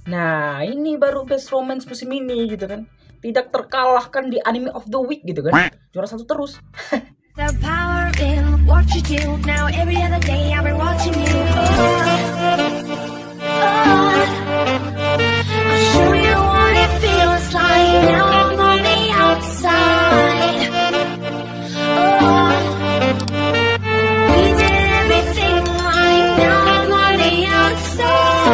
Nah, ini baru best romance musim ini gitu kan. Tidak terkalahkan di anime of the week gitu kan. Juara satu terus. The power in what you do. Now every other day I've been watching you. I'll show you what it feels like. Now I'm on the outside. We did everything right. Now I'm on the outside.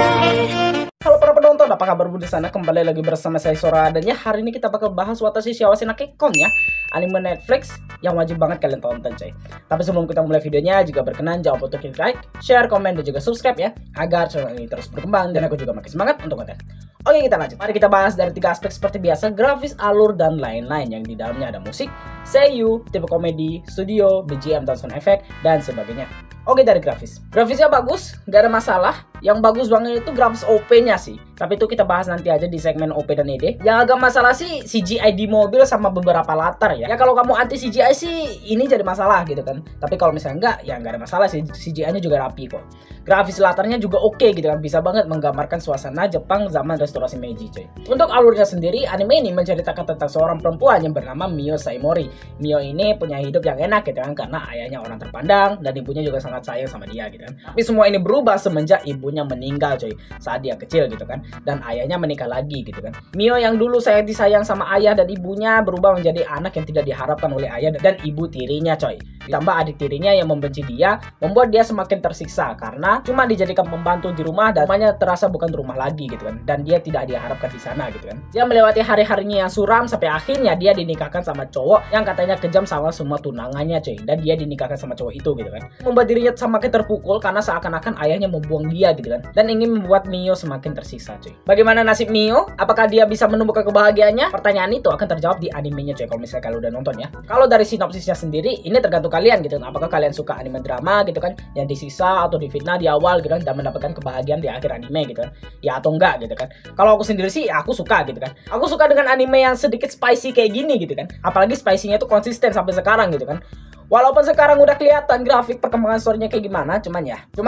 Halo para penonton, apa kabar di sana? Kembali lagi bersama saya Sora, dan ya hari ini kita bakal bahas Watashi Shiawase na Kekkon ya, anime Netflix yang wajib banget kalian tonton coy. Tapi sebelum kita mulai videonya, jika berkenan jangan lupa untuk klik like, share, komen, dan juga subscribe ya, agar channel ini terus berkembang dan aku juga makin semangat untuk konten. Oke, kita lanjut. Mari kita bahas dari 3 aspek seperti biasa: grafis, alur, dan lain-lain, yang di dalamnya ada musik, seiyuu, tipe komedi, studio, BGM dan sound effect, dan sebagainya. Oke, dari grafis. Grafisnya bagus, gak ada masalah. Yang bagus banget itu grafis OP-nya sih. Tapi itu kita bahas nanti aja di segmen OP dan ED. Yang agak masalah sih CGI di mobil sama beberapa latar ya. Ya kalau kamu anti CGI sih ini jadi masalah gitu kan. Tapi kalau misalnya enggak, ya nggak ada masalah sih. CGI-nya juga rapi kok. Grafis latarnya juga oke gitu kan. Bisa banget menggambarkan suasana Jepang zaman restorasi Meiji coy. Untuk alurnya sendiri, anime ini menceritakan tentang seorang perempuan yang bernama Mio Saimori. Mio ini punya hidup yang enak gitu kan, karena ayahnya orang terpandang dan ibunya juga sangat sayang sama dia gitu kan. Tapi semua ini berubah semenjak ibunya meninggal coy, saat dia kecil gitu kan, dan ayahnya menikah lagi gitu kan. Mio yang dulu saya disayang sama ayah dan ibunya berubah menjadi anak yang tidak diharapkan oleh ayah dan ibu tirinya coy. Ditambah adik tirinya yang membenci dia, membuat dia semakin tersiksa karena cuma dijadikan pembantu di rumah dan rumahnya terasa bukan rumah lagi gitu kan, dan dia tidak diharapkan di sana gitu kan. Dia melewati hari-harinya yang suram sampai akhirnya dia dinikahkan sama cowok yang katanya kejam sama semua tunangannya coy, dan dia dinikahkan sama cowok itu gitu kan. Membuat dirinya semakin terpukul karena seakan-akan ayahnya membuang dia gitu kan, dan ingin membuat Mio semakin tersiksa coy. Bagaimana nasib Mio? Apakah dia bisa menemukan kebahagiaannya? Pertanyaan itu akan terjawab di animenya coy, kalau misalnya kalian udah nonton ya. Kalau dari sinopsisnya sendiri, ini tergantung kalian gitu kan. Apakah kalian suka anime drama gitu kan, yang disiksa atau difitnah di awal gitu kan, dan mendapatkan kebahagiaan di akhir anime gitu kan, ya atau enggak gitu kan. Kalau aku sendiri sih aku suka gitu kan. Aku suka dengan anime yang sedikit spicy kayak gini gitu kan. Apalagi spicy-nya itu konsisten sampai sekarang gitu kan. Walaupun sekarang udah kelihatan grafik perkembangan story-nya kayak gimana, cuman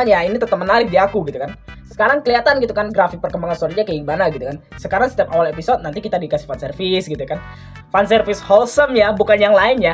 ya ini tetap menarik di aku gitu kan. Sekarang kelihatan gitu kan grafik perkembangan story-nya kayak gimana gitu kan. Sekarang setiap awal episode nanti kita dikasih fan service gitu kan. Fan service wholesome ya, bukan yang lain ya.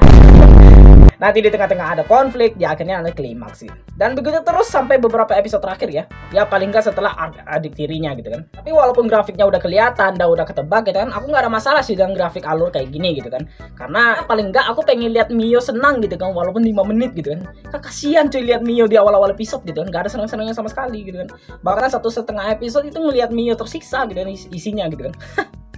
Nanti di tengah-tengah ada konflik, ya akhirnya ada klimaks sih. Dan begitu terus sampai beberapa episode terakhir ya. Ya paling nggak setelah adik tirinya gitu kan. Tapi walaupun grafiknya udah kelihatan, udah ketebak gitu kan, aku nggak ada masalah sih dengan grafik alur kayak gini gitu kan. Karena paling nggak aku pengen lihat Mio senang gitu kan, walaupun 5 menit gitu kan. Kasihan cuy lihat Mio di awal-awal episode gitu kan, nggak ada senang-senangnya sama sekali gitu kan. Bahkan 1,5 episode itu ngelihat Mio tersiksa gitu kan isinya gitu kan.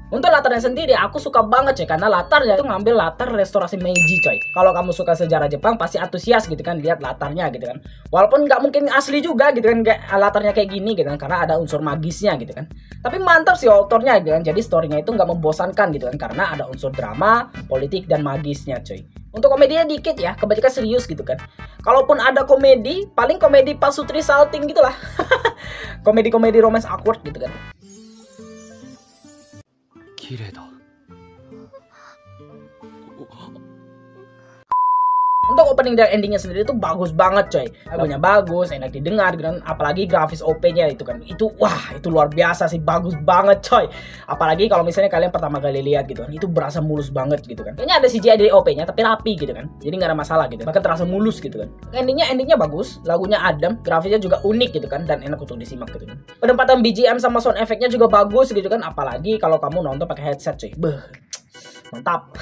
Untuk latarnya sendiri aku suka banget coy, karena latarnya itu ngambil latar restorasi Meiji coy. Kalau kamu suka sejarah Jepang pasti antusias gitu kan lihat latarnya gitu kan. Walaupun nggak mungkin asli juga gitu kan, latarnya kayak gini gitu kan, karena ada unsur magisnya gitu kan. Tapi mantap sih autornya gitu kan. Jadi storynya itu nggak membosankan gitu kan, karena ada unsur drama, politik, dan magisnya coy. Untuk komedinya dikit ya, kebanyakan serius gitu kan. Kalaupun ada komedi, paling komedi pasutri salting gitu lah. Komedi-komedi romance awkward gitu kan. Untuk opening dan endingnya sendiri itu bagus banget coy. Lagunya bagus, enak didengar gitu kan. Apalagi grafis OP-nya itu kan, itu wah itu luar biasa sih, bagus banget coy. Apalagi kalau misalnya kalian pertama kali lihat gitu kan, itu berasa mulus banget gitu kan. Kayaknya ada CGI dari OP-nya tapi rapi gitu kan, jadi nggak ada masalah gitu, bahkan terasa mulus gitu kan. Endingnya bagus, lagunya adem, grafisnya juga unik gitu kan, dan enak untuk disimak gitu kan. Penempatan BGM sama sound effect-nya juga bagus gitu kan, apalagi kalau kamu nonton pakai headset coy. Mantap.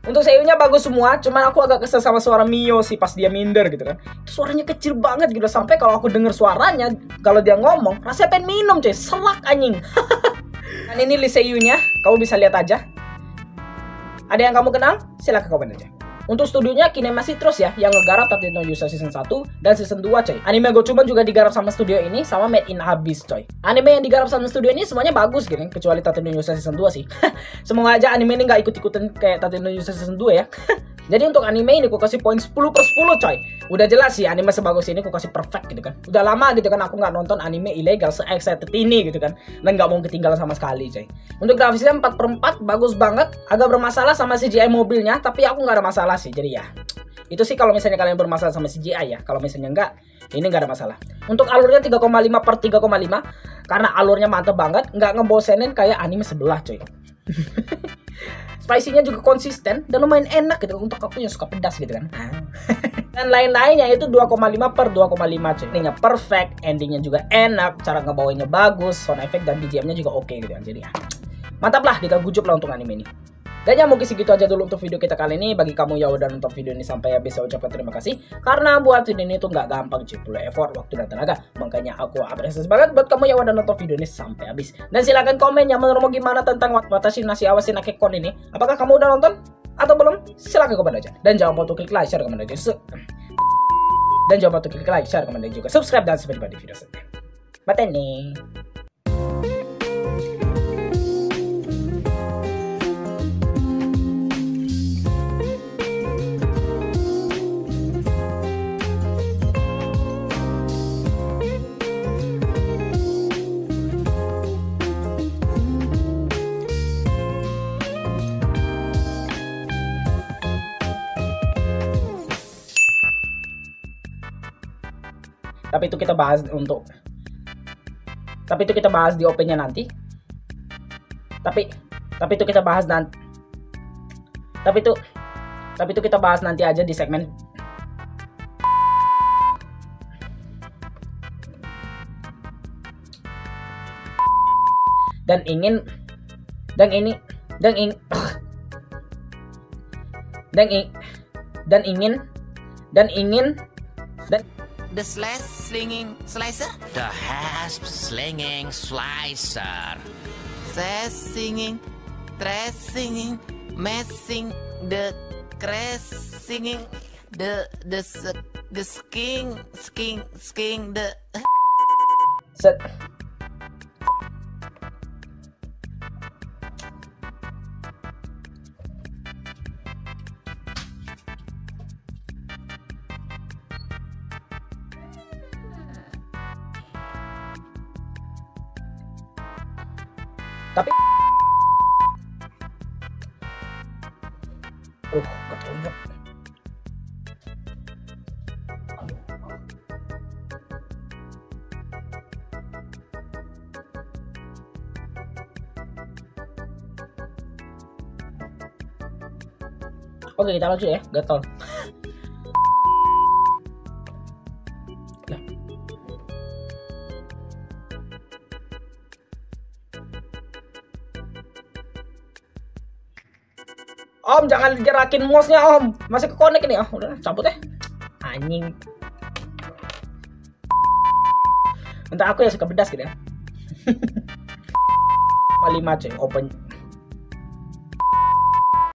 Untuk seiyunya bagus semua, cuman aku agak kesel sama suara Mio sih pas dia minder gitu kan. Suaranya kecil banget gitu, sampai kalau aku denger suaranya kalau dia ngomong rasanya pengen minum coy, selak anjing. Dan ini list seiyunya, kamu bisa lihat aja. Ada yang kamu kenal? Silahkan komen aja. Untuk studionya Kinemashi terus ya, yang ngegarap Tate no Yusa season 1 dan season 2 coy. Anime Gochuman juga digarap sama studio ini, sama Made in Abyss coy. Anime yang digarap sama studio ini semuanya bagus gitu, kecuali Tate no Yusa season 2 sih. Semoga aja anime ini nggak ikut-ikutan kayak Tate no Yusa season 2 ya. Jadi untuk anime ini aku kasih poin 10/10 coy. Udah jelas sih anime sebagus ini aku kasih perfect gitu kan. Udah lama gitu kan aku nggak nonton anime ilegal se-excited ini gitu kan. Dan nggak mau ketinggalan sama sekali coy. Untuk grafisnya 4/4 bagus banget. Agak bermasalah sama CGI mobilnya, tapi aku nggak ada masalah sih. Jadi ya itu sih kalau misalnya kalian bermasalah sama CGI ya. Kalau misalnya enggak, Ini nggak ada masalah. Untuk alurnya 3,5 per 3,5 karena alurnya mantep banget, nggak ngebosenin kayak anime sebelah coy. Spicy-nya juga konsisten dan lumayan enak gitu untuk aku yang suka pedas gitu kan. Dan lain-lainnya itu 2,5 per 2,5 cuy. Endingnya perfect, endingnya juga enak, cara ngebawanya bagus, sound effect dan BGM-nya juga oke gitu kan. Jadi ya, mantap lah, kita gujup lah untuk anime ini. Dan ya mungkin segitu aja dulu untuk video kita kali ini. Bagi kamu yang udah nonton video ini sampai habis, saya ucapkan terima kasih. Karena buat video ini tuh nggak gampang cuy, perlu effort, waktu dan tenaga. Makanya aku apresiasi banget buat kamu yang udah nonton video ini sampai habis. Dan silahkan komen ya menurutmu gimana tentang Watashi Nashi Awase Nakekon ini. Apakah kamu udah nonton atau belum? Silahkan komen aja. Dan jangan lupa untuk klik like, share, komen aja. Dan jangan lupa untuk klik like, share, komen dan juga subscribe dan sampai jumpa di video selanjutnya. Matane. Tapi itu kita bahas di opennya nanti. Tapi itu kita bahas nanti. Tapi itu kita bahas nanti aja di segmen. Dan ingin The slash slinging slicer? The hasp slinging slicer. Sass singing, trash singing, messing, the crash singing, the sking, the. set. Tapi ketolong. Oke, kita lanjut ya, gatal. Om, jangan gerakin mouse-nya, Om. Masih ke-connect ini. Oh, udah cabut ya. Anjing. Bentar, aku ya suka pedas gitu ya. 5 cuy, open.